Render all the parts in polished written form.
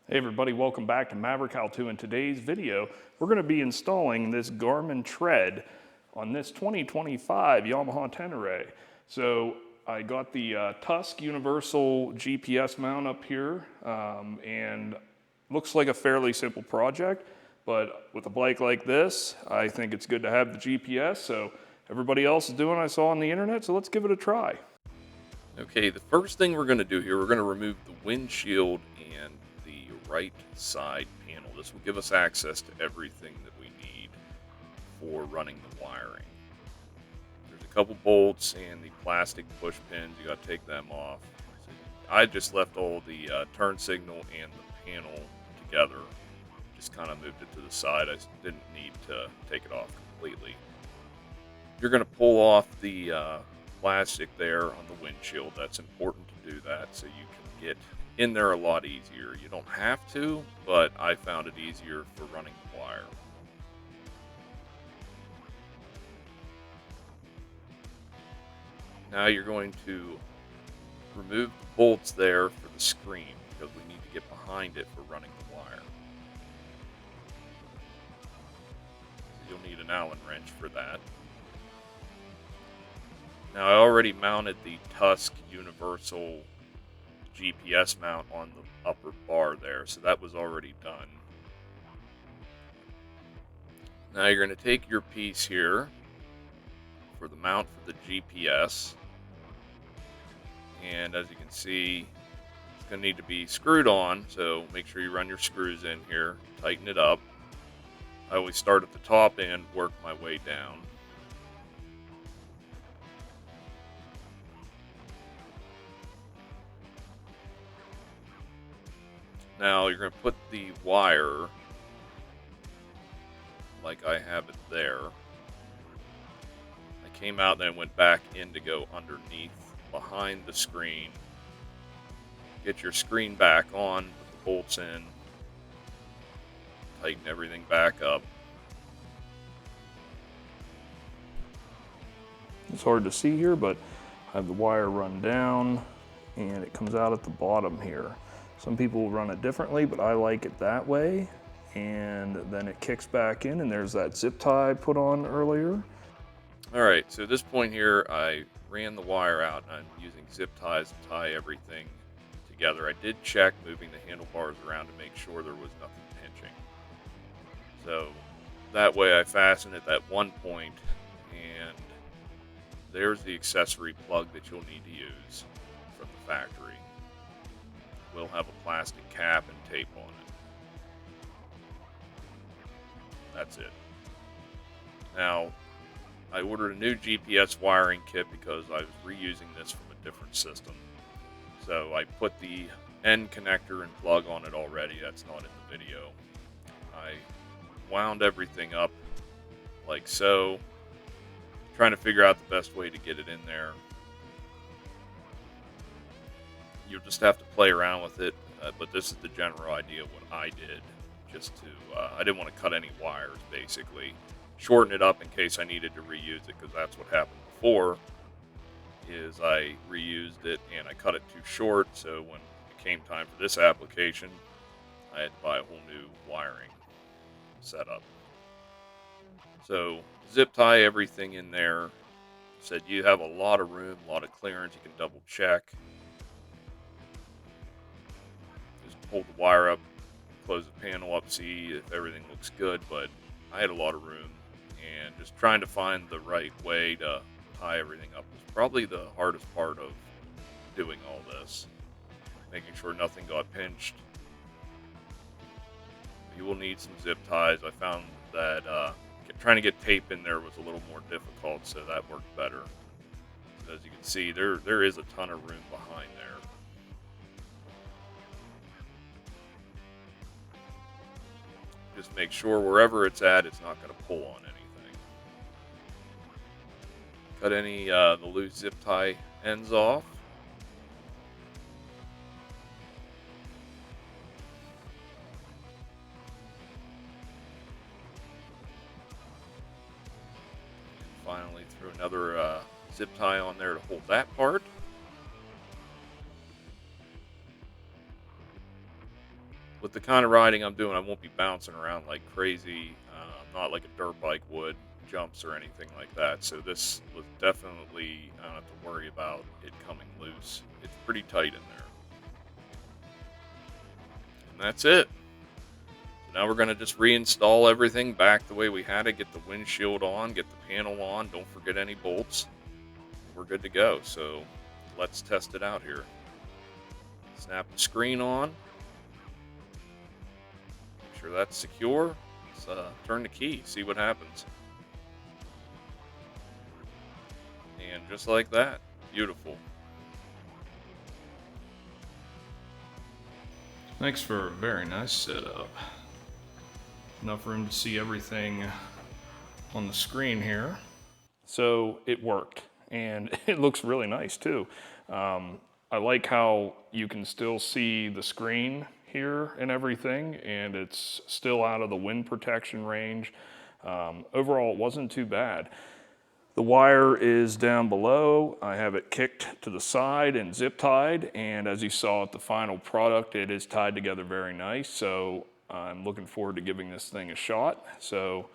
Hey everybody, welcome back to Maverick. In today's video, we're going to be installing this Garmin Tread on this 2025 Yamaha Tenere. So I got the Tusk Universal GPS mount up here, and looks like a fairly simple project, but with a bike like this, I think it's good to have the GPS. So everybody else is doing I saw on the internet, so let's give it a try. Okay, the first thing we're going to do here, we're going to remove the windshield and the right side panel. This will give us access to everything that we need for running the wiring. There's a couple bolts and the plastic push pins. You got to take them off. So I just left all the turn signal and the panel together. Just kind of moved it to the side. I didn't need to take it off completely. You're going to pull off the plastic there on the windshield. That's important to do that so you can get in there a lot easier. You don't have to, but I found it easier for running the wire. Now you're going to remove the bolts there for the screen because we need to get behind it for running the wire. So you'll need an Allen wrench for that. Now I already mounted the Tusk Universal GPS mount on the upper bar there, so that was already done. Now you're going to take your piece here for the mount for the GPS, and as you can see, it's going to need to be screwed on, so make sure you run your screws in here, tighten it up. I always start at the top and work my way down. Now you're going to put the wire like I have it there. I came out and then went back in to go underneath behind the screen. Get your screen back on, put the bolts in, tighten everything back up. It's hard to see here, but I have the wire run down and it comes out at the bottom here. Some people will run it differently, but I like it that way. And then it kicks back in and there's that zip tie put on earlier. All right, so at this point here, I ran the wire out and I'm using zip ties to tie everything together. I did check moving the handlebars around to make sure there was nothing pinching. So that way I fasten it at one point, and there's the accessory plug that you'll need to use from the factory. We'll have a plastic cap and tape on it. That's it. Now, I ordered a new GPS wiring kit because I was reusing this from a different system. So I put the end connector and plug on it already. That's not in the video. I wound everything up like so, trying to figure out the best way to get it in there. You'll just have to play around with it, but this is the general idea of what I did. Just to, I didn't want to cut any wires, basically. Shorten it up in case I needed to reuse it, because that's what happened before, is I reused it and I cut it too short, so when it came time for this application, I had to buy a whole new wiring setup. So, zip tie everything in there. Said you have a lot of room, a lot of clearance, you can double check. Hold the wire up, close the panel up, see if everything looks good, but I had a lot of room, and just trying to find the right way to tie everything up was probably the hardest part of doing all this. Making sure nothing got pinched. You will need some zip ties. I found that trying to get tape in there was a little more difficult, so that worked better. As you can see, there is a ton of room behind there. Just make sure wherever it's at, it's not going to pull on anything. Cut any the loose zip tie ends off. And finally, throw another zip tie on there to hold that part. with the kind of riding I'm doing, I won't be bouncing around like crazy, not like a dirt bike would, jumps or anything like that. So this was definitely, I don't have to worry about it coming loose. It's pretty tight in there. And that's it. So now we're going to just reinstall everything back the way we had it, get the windshield on, get the panel on, don't forget any bolts. We're good to go. So let's test it out here. Snap the screen on. Make sure that's secure. Let's turn the key, see what happens. And just like that, beautiful. Thanks for a very nice setup. Enough room to see everything on the screen here. So it worked, and it looks really nice too. I like how you can still see the screen here and everything, and it's still out of the wind protection range. Overall, it wasn't too bad. The wire is down below. I have it kicked to the side and zip tied, and as you saw at the final product, it is tied together very nice. So I'm looking forward to giving this thing a shot. So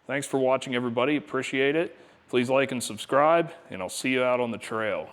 thanks for watching, everybody. Appreciate it. Please like and subscribe, and I'll see you out on the trail.